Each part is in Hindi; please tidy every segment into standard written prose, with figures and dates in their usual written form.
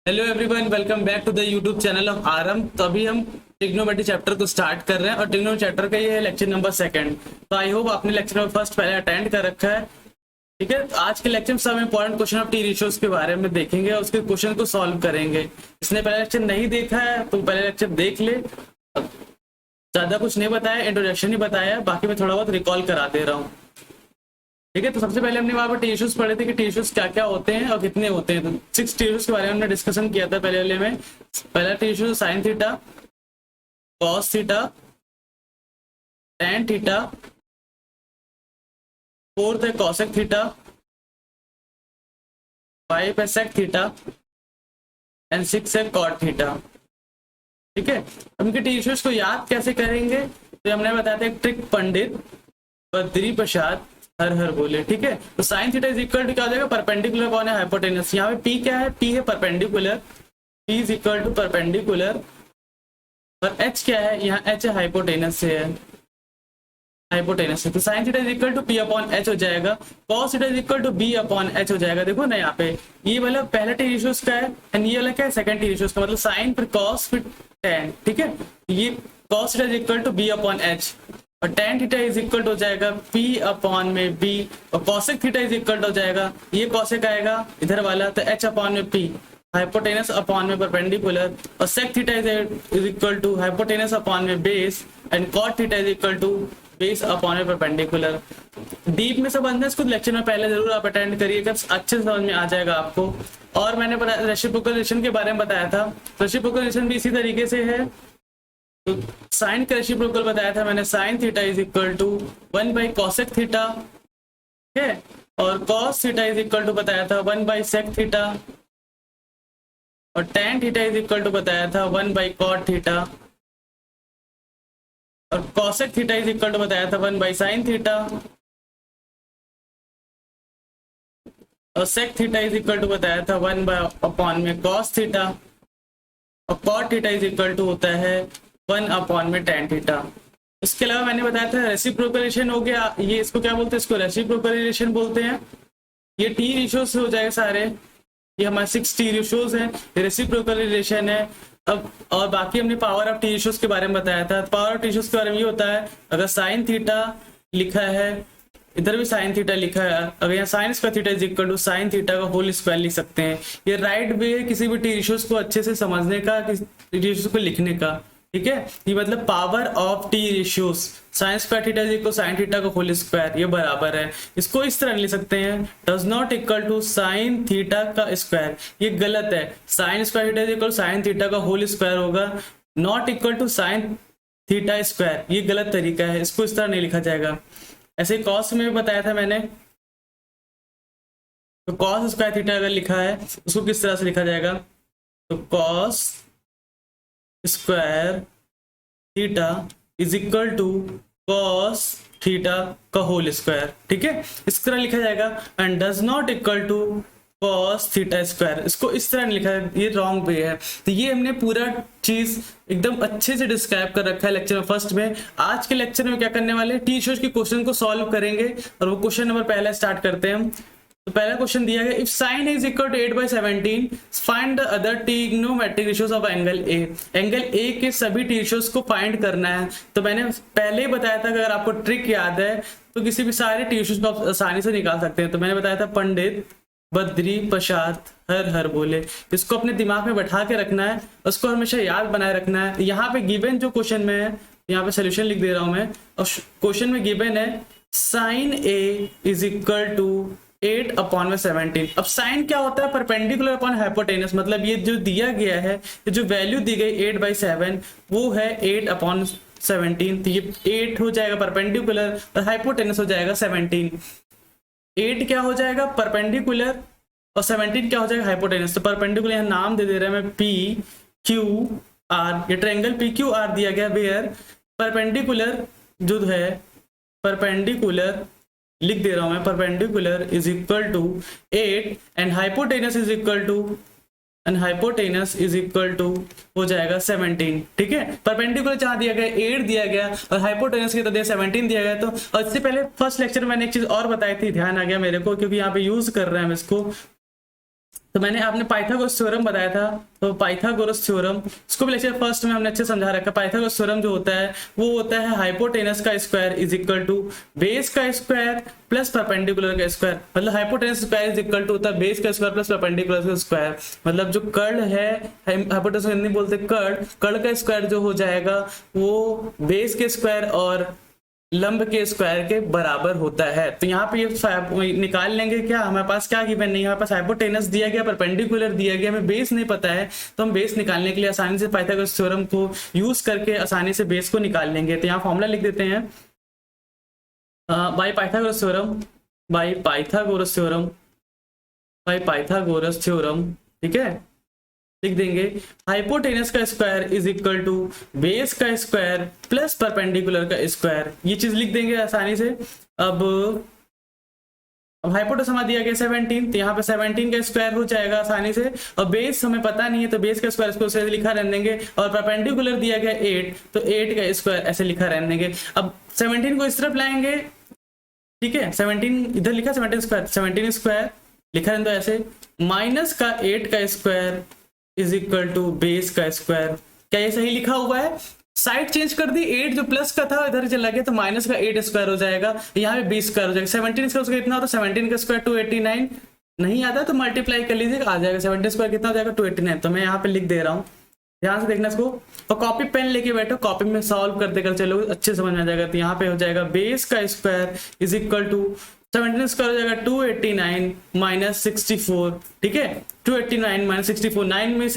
Hello everyone, welcome back to the YouTube channel of आरम। तो अभी हम ट्रिग्नोमेट्री चैप्टर को स्टार्ट कर रहे हैं और ट्रिग्नोमेट्री चैप्टर का ये है लेक्चर नंबर सेकंड। तो आई होप आपने लेक्चर नंबर फर्स्ट पहले अटेंड कर रखा है। ठीक है, तो आज के लेक्चर में सब important question of T ratios के बारे में देखेंगे और उसके क्वेश्चन को सॉल्व करेंगे। इसने पहले लेक्चर नहीं देखा है तो पहले लेक्चर देख ले। ज्यादा कुछ नहीं बताया, इंट्रोडक्शन ही बताया, बाकी मैं थोड़ा बहुत रिकॉल करा दे रहा हूँ। ठीक है, तो सबसे पहले हमने वहां पर टी इश्यूज पढ़े थे कि टी इश्यूज क्या क्या होते हैं और कितने होते हैं। तो 6 टी इश्यूज के बारे में हमने डिस्कशन किया था पहले वाले में। पहला T issue sine theta, cos theta, tan theta, fourth है कॉसेक थीटा, 5 है सेक थीटा एंड 6 है कॉट थीटा। ठीक है, हम इनके टी इश्यूज को याद कैसे करेंगे तो हमने बताया था एक ट्रिक पंडित बद्री प्रसाद हर हर बोले। ठीक है, तो sine theta is equal to क्या हो जाएगा, परपेंडिकुलर कौन है, हाइपोटेनस। यहाँ पे पी क्या है, पी है perpendicular, P is equal to perpendicular. और एच क्या है, यहाँ एच है हाइपोटेनस से है, हाइपोटेनस से। तो sine theta is equal to P upon H हो जाएगा, cos theta is equal to B upon H हो जाएगा। देखो ना यहाँ पे ये वाला पहला टी रेशियोज का है एंड ये वाला क्या है, सेकंड टी रेशियोज का। मतलब साइन फिर कॉस फिर टेन। ठीक है, ये cos theta is equal to B upon h और tan थीटा इज इक्वल हो जाएगा p अपॉन में b और cosec थीटा इज इक्वल हो जाएगा, ये cosec आएगा इधर वाला तो h अपॉन में p, हाइपोटेनस अपॉन में परपेंडिकुलर, और sec theta is equal to hypotenuse upon में base and cot theta is equal to base upon में परपेंडिकुलर। डीप में समझना है इसको, लेक्चर में पहले जरूर आप अटेंड करिएगा, अच्छे से समझ में आ जाएगा आपको। और मैंने रेसिप्रोकल रिलेशन के बारे में बताया था, रेसिप्रोकल रिलेशन भी इसी तरीके से है। तो साइन का रेसिप्रोकल बताया था मैंने, sine theta is equal to 1 by cosec theta. ठीक है, और cos theta is equal to बताया था 1 बाई सेक थीटा, और tan theta is equal to बताया था 1 बाई कॉट थीटा, और cosec theta is equal to बताया था 1 बाई साइन थीटा, और sec theta is equal to बताया था 1 बाई अपॉन में कॉस थीटा, और cot theta is equal to होता है 1 अपॉन में टैन थीटा। इसके अलावा मैंने बताया था रेसिप्रोकल रिलेशन हो गया, ये इसको क्या बोलते हैं, इसको रेसिप्रोकल रिलेशन बोलते हैं। ये टी रेशियोज हो जाएगा सारे, ये हमारे 6 टी रेशियोज हैं, रेसिप्रोकल रिलेशन है। अब और बाकी हमने पावर ऑफ टी रेशियोज के बारे में बताया था। पावर ऑफ टी रेशियोज के बारे में ये होता है, अगर साइन थीटा लिखा है, इधर भी साइन थीटा लिखा है, अगर यहाँ sine square theta is equal to sine theta का होल स्क्वायर लिख सकते हैं। ये राइट वे है किसी भी टी रेशियोज को अच्छे से समझने का, टी रेशियोज को लिखने का। ठीक है, ये मतलब power of T ratios, sine square theta is equal sine theta का होल स्क्वायर, ये बराबर है। इसको इस तरह लिख सकते हैं, does not equal to sine theta का स्क्वायर, ये गलत है। Sine square theta is equal sine theta का होल स्क्वायर होगा, not equal to sine theta square, ये गलत तरीका है, इसको इस तरह नहीं लिखा जाएगा। ऐसे कॉस में भी बताया था मैंने, तो कॉस स्क्वायर थीटा अगर लिखा है उसको किस तरह से लिखा जाएगा, तो cos square theta is equal to cos theta का होल स्क्वायर। ठीक है, इस तरह लिखा जाएगा। And does not equal to cos theta square, इसको इस तरह लिखा है, ये रॉन्ग वे है। तो ये हमने पूरा चीज एकदम अच्छे से डिस्क्राइब कर रखा है लेक्चर में फर्स्ट में। आज के लेक्चर में क्या करने वाले, टी इश्यूज के क्वेश्चन को सॉल्व करेंगे और वो क्वेश्चन नंबर पहला स्टार्ट करते हैं हम। तो पहला क्वेश्चन दिया गया, if sine is equal to 8/17 find the other trigonometric ratios of angle A. Angle A के सभी टी रेशियोज को फाइंड करना है। तो मैंने पहले ही बताया था कि अगर आपको ट्रिक याद है तो किसी भी सारे टी रेशियोज को आप आसानी से निकाल सकते हैं। तो मैंने बताया था पंडित बद्री प्रसाद हर हर बोले, इसको अपने दिमाग में बैठा के रखना है, उसको हमेशा याद बनाए रखना है। यहाँ पे गिवन जो क्वेश्चन में है, यहाँ पे सोल्यूशन लिख दे रहा हूं मैं, और क्वेश्चन में गिवन है sine A is equal to 8/17। अब साइन क्या होता है, परपेंडिकुलर अपॉन हाइपोटेनस। मतलब ये जो दिया गया है, ये जो वैल्यू दी गई 8/7 वो है 8/17। तो ये 8 हो जाएगा परपेंडिकुलर और हाइपोटेनस हो जाएगा 17। 8 क्या हो जाएगा परपेंडिकुलर और 17 क्या हो जाएगा हाइपोटेनस। तो परपेंडिकुलर यहाँ नाम दे रहे हैं मैं, पी क्यू आर, ये ट्रायंगल पी क्यू आर दिया गया, वेयर परपेंडिकुलर जो है, परपेंडिकुलर लिख दे रहा हूं मैं, perpendicular is equal to 8 and hypotenuse is equal to, and hypotenuse is equal to हो जाएगा 17। ठीक है, परपेंडिकुलर जहां दिया गया 8 दिया गया और हाइपोटेनस की तरह 17 दिया गया। तो और इससे पहले फर्स्ट लेक्चर में मैंने एक चीज और बताई थी, ध्यान आ गया मेरे को, क्योंकि यहाँ पे यूज कर रहे हैं हम इसको। तो मैंने आपने पाइथागोरस थ्योरम बताया था, तो पाइथागोरस थ्योरम इसको भी लेक्चर फर्स्ट में हमने अच्छे समझा रखा है। पाइथागोरस थ्योरम जो होता है वो होता है हाइपोटेनस का square is equal to base का स्क्वायर प्लस परपेंडिकुलर का स्क्वायर। मतलब hypotenuse square is equal to होता है बेस का स्क्वायर प्लस परपेंडिकुलर का स्क्वायर। मतलब जो कर्ण है, हाइपोटेनस हिंदी बोलते कर्ण, कर्ण का स्क्वायर जो हो जाएगा वो बेस के स्क्वायर और लंब के स्क्वायर के बराबर होता है। तो यहाँ पे ये निकाल लेंगे क्या, हमारे पास क्या गिवन नहीं, हमारे पास हाइपोटेनस दिया गया, परपेंडिकुलर दिया गया, हमें बेस नहीं पता है, तो हम बेस निकालने के लिए आसानी से पाइथागोरस थ्योरम को यूज करके आसानी से बेस को निकाल लेंगे। तो यहाँ फॉर्मूला लिख देते हैं by Pythagoras theorem, by Pythagoras theorem, by Pythagoras theorem, ठीक है, लिख देंगे हाइपोटेनस का square is equal to base का स्क्वायर प्लस परपेंडिकुलर का स्क्वायर। ये चीज लिख देंगे आसानी से। अब हाइपोटेनस हमारा दिया गया 17, तो यहाँ पे 17 का स्क्वायर हो जाएगा आसानी से, और बेस हमें पता नहीं है तो बेस का स्क्वायर इसको ऐसे लिखा रहने देंगे, और परपेंडिकुलर दिया गया 8, तो 8 का स्क्वायर ऐसे लिखा रहने देंगे। अब 17 को इस तरफ लाएंगे, ठीक है, 17 इधर लिखा 17 स्क्वायर, 17 स्क्वायर लिखा रहने दो ऐसे, माइनस का 8 का square is equal to base का स्क्वायर। क्या ये सही लिखा हुआ है? साइड चेंज कर दी, 8 जो प्लस का था इधर चला गया, तो माइनस का 8 स्क्वायर हो जाएगा, यहाँ पे 20 स्क्वायर हो जाएगा। 17 स्क्वायर कितना होता है? 17 का स्क्वायर 289, नहीं आता तो मल्टीप्लाई कर लीजिए, आ जाएगा 17 स्क्वायर कितना हो जाएगा 289। तो मैं यहाँ पे लिख दे रहा हूँ, ध्यान से देखना इसको, और कॉपी पेन लेके बैठो, कॉपी में सॉल्व करते कर चलो, अच्छे समझ में आ जाएगा। तो यहाँ पे हो जाएगा बेस का square is equal to 17 square हो जाएगा 289 माइनस 64, ठीक है, 289 माइनस 64, 9 में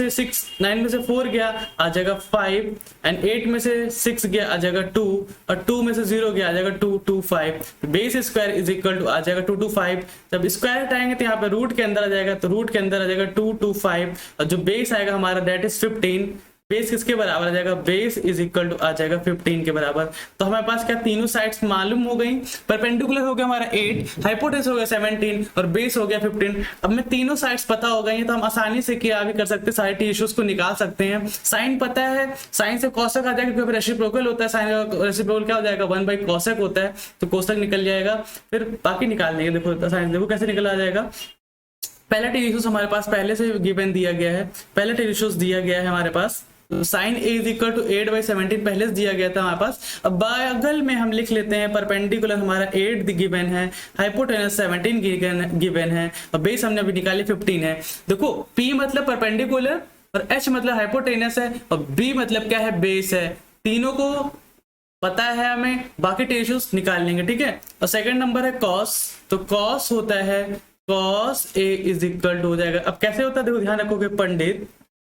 से 4 गया आ जाएगा 5, एंड 8 में से 6 गया आ जाएगा 2, और 2 में से 0 गया आ जाएगा 225। Base square is equal to आ जाएगा 225। जब स्क्वायर हटाएंगे तो यहाँ पे रूट के अंदर आ जाएगा, तो रूट के अंदर आ जाएगा 225, और जो बेस आएगा हमारा दैट इज 15। बेस किसके बराबर आ जाएगा? बेस इज इक्वल टू आ जाएगा 15 के बराबर। तो हमारे पास क्या तीनों साइड्स मालूम हो गई, परपेंडिकुलर हो गया हमारा 8, हाइपोटेनस हो गया 17 और बेस हो गया 15। अब में तीनों साइड्स पता हो गई, तो हम आसानी से क्या भी कर सकते हैं, सारे टी इश्यूज को निकाल सकते हैं। साइन पता है, साइन से कोसेक आ जाएगा क्योंकि रेसिप्रोकल होता है, साइन का रेसिप्रोकल क्या हो जाएगा 1/कोसेक होता है, तो कोसेक निकल जाएगा। फिर बाकी निकाल लेंगे, देखो साइन देखो कैसे निकल आ जाएगा। पहला टी इश्यूज हमारे पास पहले से गिवन दिया गया है, पहला टी इश्यूज दिया गया है हमारे पास, sine A is equal to 8/17 पहले से दिया गया था हमारे पास। अब बगल में हम लिख लेते हैं परपेंडिकुलर हमारा 8 गिवन है, हाइपोटेनस 17 गिवन है, और बेस हमने अभी निकाली 15 है। देखो P मतलब परपेंडिकुलर और H मतलब हाइपोटेनस है, और B मतलब क्या है? बेस है। तीनों को पता है हमें, बाकी टेश्यूज निकाल लेंगे, ठीक है। और सेकंड नंबर है कॉस, तो कॉस होता है cos A is equal to हो जाएगा। अब कैसे होता है देखो, ध्यान रखोगे, पंडित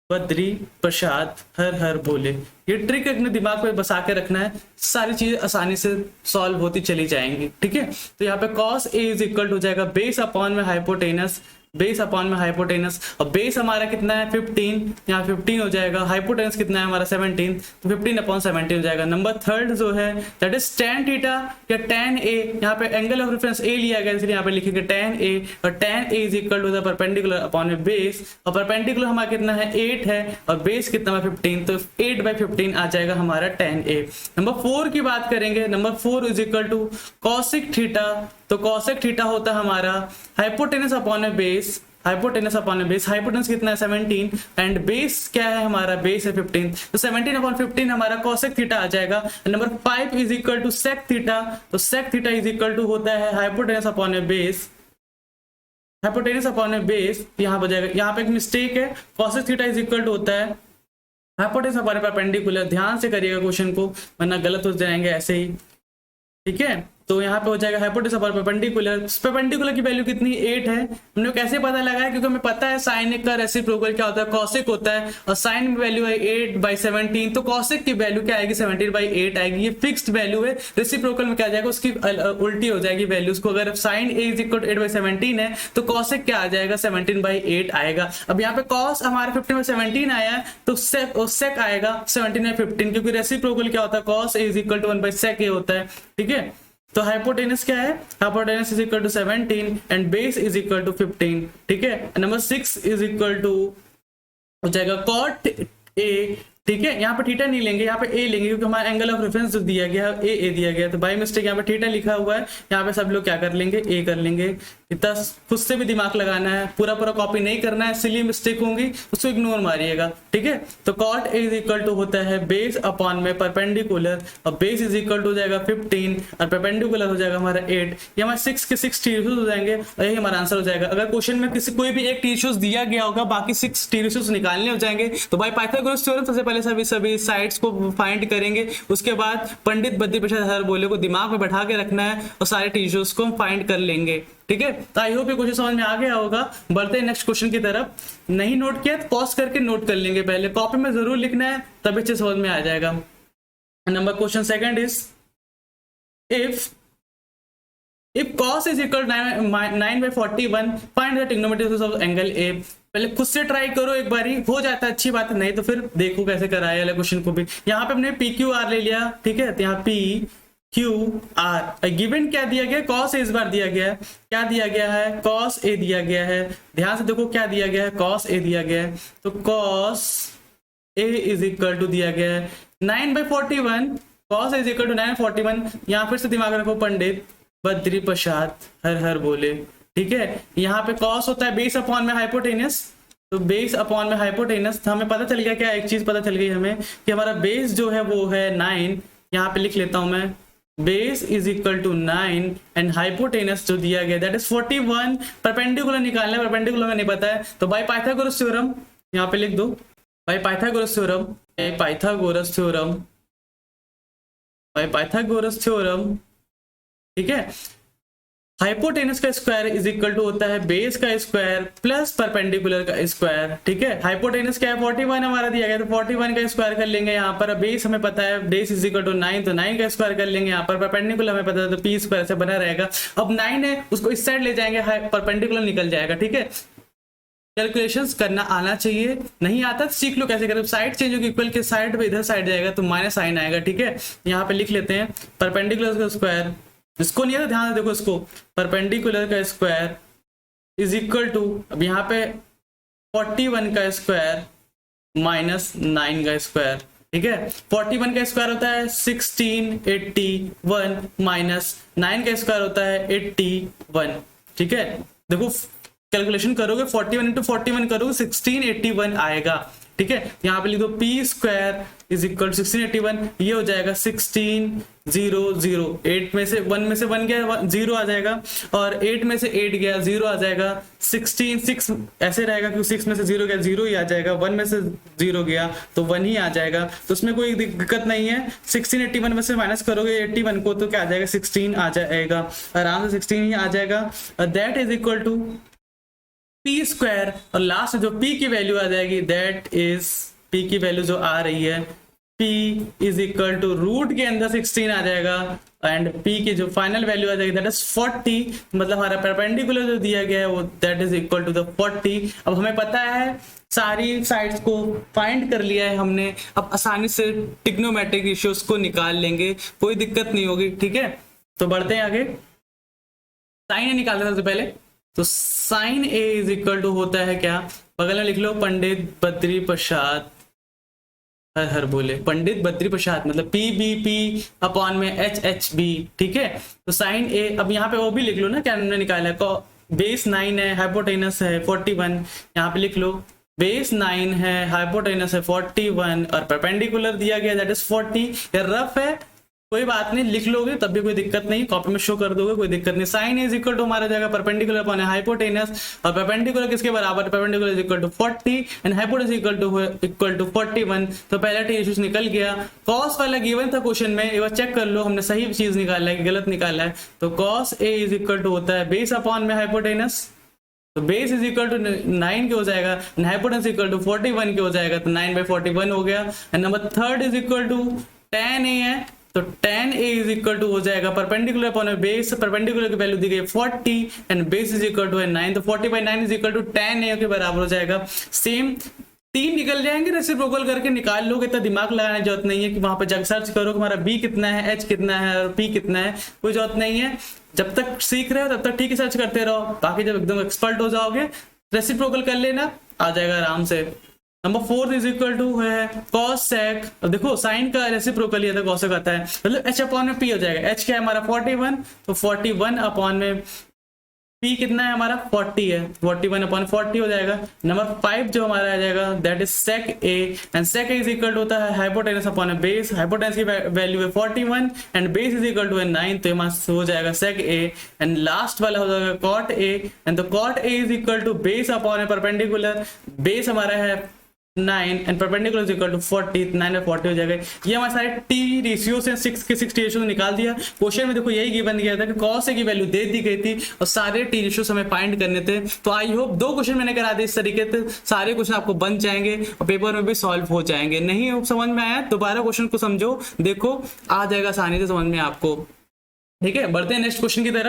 बद्री प्रसाद हर हर बोले, ये ट्रिक अपने दिमाग में बसा के रखना है, सारी चीजें आसानी से सॉल्व होती चली जाएंगी, ठीक है। तो यहाँ पे cos A is equal to हो जाएगा बेस अपॉन में हाइपोटेनस, बेस अपॉन में हाइपोटेनस, और बेस हमारा कितना है 15, यहाँ 15 हो जाएगा, हाइपोटेनस कितना है हमारा 17, तो 15/17 हो जाएगा। नंबर थर्ड जो है दैट इज tan थीटा या tan A, यहाँ पे एंगल ऑफ रेफरेंस A लिया गया इसलिए यहाँ पे लिखेंगे tan A, और tan A is equal to the perpendicular upon में बेस, और परपेंडिकुलर हमारा कितना है 8 है, और बेस कितना है 15, तो 8/15 आ जाएगा हमारा tan A। नंबर 4 की बात करेंगे, number 4 is equal to cosec theta, तो कॉसेक थीटा होता है हमारा हाइपोटेनस अपॉन में बेस, हाइपोटेनस अपॉन में बेस, हाइपोटेनस कितना है 17 एंड बेस क्या है हमारा? बेस है 15, तो 17/15 हमारा कॉसेक थीटा आ जाएगा। Number 5 is equal to sec theta, तो sec theta is equal to होता है हाइपोटेनस अपॉन में बेस, हाइपोटेनस अपॉन में बेस, यहाँ हो जाएगा, यहाँ पे एक मिस्टेक है, cosec theta is equal to होता है हाइपोटेनस अपॉन परपेंडिकुलर। ध्यान से करिएगा क्वेश्चन को, वरना गलत हो जाएंगे ऐसे ही, ठीक है। तो यहाँ पे हो जाएगा हाइपोटेनस अपॉन परपेंडिकुलर, परपेंडिकुलर की वैल्यू कितनी 8 है, हमने कैसे पता लगाया? क्योंकि हमें पता है साइन का रेसिप्रोकल क्या होता है? कॉसेक होता है, और साइन में वैल्यू है 8/17, तो कॉसेक की वैल्यू क्या आएगी? 17/8 आएगी, ये फिक्स्ड वैल्यू है। रेसिप्रोकल में क्या जाएगा? उसकी उल्टी हो जाएगी वैल्यूज को, अगर sine A is equal to 8/17 है तो कॉसेक क्या आ जाएगा? 17/8 आएगा। अब यहाँ पे कॉस हमारे 15/17 आया, तो सेक आएगा 17/15, क्योंकि रेसिप्रोकल क्या होता है? Cos A is equal to 1/sec A होता है, ठीक है। तो हाइपोटेनस क्या है? Hypotenuse is equal to 17 and base is equal to 15, ठीक है। नंबर 6 इज इक्वल टू हो जाएगा कॉट A, ठीक है, यहाँ पे थीटा नहीं लेंगे, यहाँ पे ए लेंगे, क्योंकि हमारा एंगल ऑफ रेफरेंस जो दिया गया है ए दिया गया है, तो बाय मिस्टेक यहाँ पे थीटा लिखा हुआ है, यहाँ पे सब लोग क्या कर लेंगे, ए कर लेंगे। इतना खुद से भी दिमाग लगाना है, पूरा पूरा कॉपी नहीं करना है, सिली मिस्टेक होंगी उसको इग्नोर मारिएगा, ठीक है। तो cot A is equal to होता है बेस अपॉन में परपेंडिकुलर, और बेस इज इक्वल टू हो जाएगा 15 और परपेंडिकुलर हो जाएगा हमारा 8, ये हमारे 6 के 6 टी रेशियोज हो जाएंगे और यही हमारा आंसर हो जाएगा। अगर क्वेश्चन में किसी कोई भी एक टी रेशियोज दिया गया होगा, बाकी 6 टी रेशियोज निकालने हो जाएंगे, तो बाय पाइथागोरस थ्योरम सबसे पहले सभी साइड्स को फाइंड करेंगे, उसके बाद पंडित बद्री प्रसाद हर बोले को दिमाग में बैठा के रखना है और सारे टी रेशियोज को हम फाइंड कर लेंगे, ठीक है। तो आई होप ये क्वेश्चन समझ में आ गया होगा। बढ़ते हैं नेक्स्ट क्वेश्चन की तरफ। नहीं नोट किया तो पॉज करके नोट कर लेंगे, पहले कॉपी में जरूर लिखना है, तभी अच्छे समझ में आ जाएगा। Number question second is if cos is equal to 9/41 find the trigonometric of angle A। पहले खुद से ट्राई करो, एक बारी हो जाता है अच्छी बात है, नहीं तो फिर देखो कैसे कराया वाले क्वेश्चन को भी। यहाँ पे हमने पी क्यू आर ले लिया, ठीक है, तो यहाँ पी क्यू आर गिवन क्या दिया गया, cos A इस बार दिया गया है, क्या दिया गया है, cos A दिया गया है, ध्यान से देखो क्या दिया गया है, cos A दिया गया है, तो cos A is equal to दिया गया है 9/41, cos A is equal to 9/41। यहाँ फिर से दिमाग रखो, पंडित बद्री प्रसाद हर हर बोले, ठीक है। यहाँ पे cos होता है बेस अपॉन में हाइपोटेनस, तो बेस अपॉन में हाइपोटेनस, तो हमें पता चल गया क्या, एक चीज पता चल गई हमें कि हमारा बेस जो है वो है 9, यहाँ पे लिख लेता हूं मैं, base is equal to 9 and hypotenuse जो दिया गया दैट इज 41। परपेंडिकुलर निकालना है, परपेंडिकुलर में नहीं पता है, तो बाय पाइथागोरस थ्योरम यहाँ पे लिख दो, bye Pythagoras theorem, Pythagoras theorem, by Pythagoras theorem, ठीक है। हाइपोटेनस का स्क्वायर इज इक्वल टू होता है बेस का स्क्वायर प्लस परपेंडिकुलर का स्क्वायर, ठीक है। हाइपोटेनस क्या है, 41 हमारा दिया गया, तो 41 का स्क्वायर कर लेंगे यहाँ पर। बेस हमें पता है बेस इज इक्वल टू 9, तो 9 का स्क्वायर कर लेंगे यहाँ पर। परपेंडिकुलर हमें पता है तो पी स्क्वायर से बना रहेगा। अब 9 है उसको इस साइड ले जाएंगे, परपेंडिकुलर निकल जाएगा, ठीक है। कैलकुलेशंस करना आना चाहिए, नहीं आता तो सीख लो कैसे करें। साइड चेंज होगी, इक्वल के साइड पे इधर साइड जाएगा तो माइनस साइन आएगा, ठीक है। यहाँ पे लिख लेते हैं परपेंडिकुलर का स्क्वायर, इसको नहीं आता ध्यान से देखो, इसको परपेंडिकुलर का स्क्वायर इज इक्वल टू, अब यहाँ पे 41 का स्क्वायर माइनस 9 का स्क्वायर, ठीक है। 41 का स्क्वायर होता है 1681 माइनस 9 का स्क्वायर होता है 81, ठीक है। देखो कैलकुलेशन करोगे 41 इंटू 41 करोगे 1681 आएगा, ठीक है। यहाँ पे लिख दो पी स्क्वायर इज इक्वल 1681, ये हो जाएगा 1600, 8 में से 1 में से 1 गया 0 आ जाएगा, और 8 में से 8 गया 0 आ जाएगा, 16 6 ऐसे रहेगा क्योंकि 6 में से 0 गया 0 ही आ जाएगा, 1 में से 0 गया तो 1 ही आ जाएगा, तो उसमें कोई दिक्कत नहीं है। 1681 में से माइनस करोगे 81 को तो क्या आ जाएगा, 16 आ जाएगा, आराम से 16 ही आ जाएगा। That is equal to P square, और लास्ट में जो पी की वैल्यू आ जाएगी दैट इज, पी की वैल्यू जो आ रही है P is equal to root के अंदर 16 आ जाएगा, एंड पी की जो फाइनल वैल्यू आ जाएगी दैट इज 40, मतलब हमारा परपेंडिकुलर जो दिया गया है वो that is equal to the 40। अब हमें पता है सारी साइड्स को फाइंड कर लिया है हमने, अब आसानी से ट्रिग्नोमेट्रिक रेशियोज को निकाल लेंगे, कोई दिक्कत नहीं होगी, ठीक है। तो बढ़ते हैं आगे, साइन ए निकालते हैं सबसे पहले, तो sine A is equal to होता है क्या, बगल में लिख लो पंडित बद्री प्रसाद हर हर बोले, पंडित बद्री प्रसाद मतलब पी बी पी अपॉन में एच एच बी, ठीक है। तो साइन ए, अब यहाँ पे वो भी लिख लो ना क्या हमने निकाला है, बेस 9 है, हाइपोटेनस है 41, यहाँ पे लिख लो बेस 9 है, हाइपोटेनस है 41 और परपेंडिकुलर दिया गया दैट इज 40। ये रफ है, कोई बात नहीं, लिख लोगे तब भी कोई दिक्कत नहीं, कॉपी में शो कर दोगे कोई दिक्कत नहीं। साइन इज इक्वल टू हमारा जाएगा परपेंडिकुलर अपॉन हाइपोटेनस, और परपेंडिकुलर किसके बराबर, perpendicular is equal to 40 and hypotenuse equal to 41। तो पहला टी इश्यूज निकल गया। कॉस वाला गिवन था क्वेश्चन में, एक बार चेक कर लो हमने सही चीज निकाला है गलत निकाला है। तो cos A is equal to होता है बेस अपॉन में हाइपोटेनस, तो बेस इज इक्वल टू 9 के हो जाएगा, हाइपोटेनस इक्वल टू 41 के हो जाएगा, तो 9/41 हो गया। And number third is equal to tan a है, तो tan a is equal to हो जाएगा परपेंडिकुलर अपॉन बेस, परपेंडिकुलर की वैल्यू दी गई 40 and base is equal to 9, तो 40/9 is equal to tan a के बराबर हो जाएगा। सेम 3 निकल जाएंगे, रेसिप्रोकल करके निकाल लोगे, इतना दिमाग लगाने की जरूरत नहीं है कि वहां पे जग सर्च करो कि हमारा b कितना है, h कितना है और p कितना है, कोई जरूरत नहीं है। जब तक सीख रहे हो तब तक ठीक है सर्च करते रहो, बाकी जब एकदम एक्सपर्ट हो जाओगे रेसिप्रोकल कर लेना, आ जाएगा आराम से। नंबर 4 इज इक्वल टू है cos sec, अब देखो साइन का रेसिप्रोकल लिया था cosec आता है, मतलब h अपॉन में p हो जाएगा। h क्या है हमारा 41, तो 41 अपॉन में p कितना है हमारा 40 है, 41 अपॉन 40 हो जाएगा। नंबर 5 जो हमारा आ जाएगा that is sec a, and sec a is equal to होता है हाइपोटेनस अपॉन बेस, हाइपोटेनस की वैल्यू है 41 and base is equal to 9, तो हमारा हो जाएगा sec a, एंड लास्ट वाला हो जाएगा cot a, and the cot a is equal to base upon perpendicular, base हमारा है 9 and perpendicular is equal to 40, 9 में 40 हो जाएगा। ये हमारे सारे टी रेशियो से 6 के 6 टी रेशियो निकाल दिया। क्वेश्चन में देखो यही गिवन गया था कि cos की वैल्यू दे दी गई थी और सारे टी रेशियो हमें फाइंड करने थे। तो आई होप 2 क्वेश्चन मैंने करा दिए इस तरीके से, सारे क्वेश्चन आपको बन जाएंगे और पेपर में भी सॉल्व हो जाएंगे। नहीं समझ में आया दोबारा क्वेश्चन को समझो, देखो आ जाएगा आसानी से समझ में आपको। ठीक है, बढ़ते हैं नेक्स्ट क्वेश्चन की तरफ।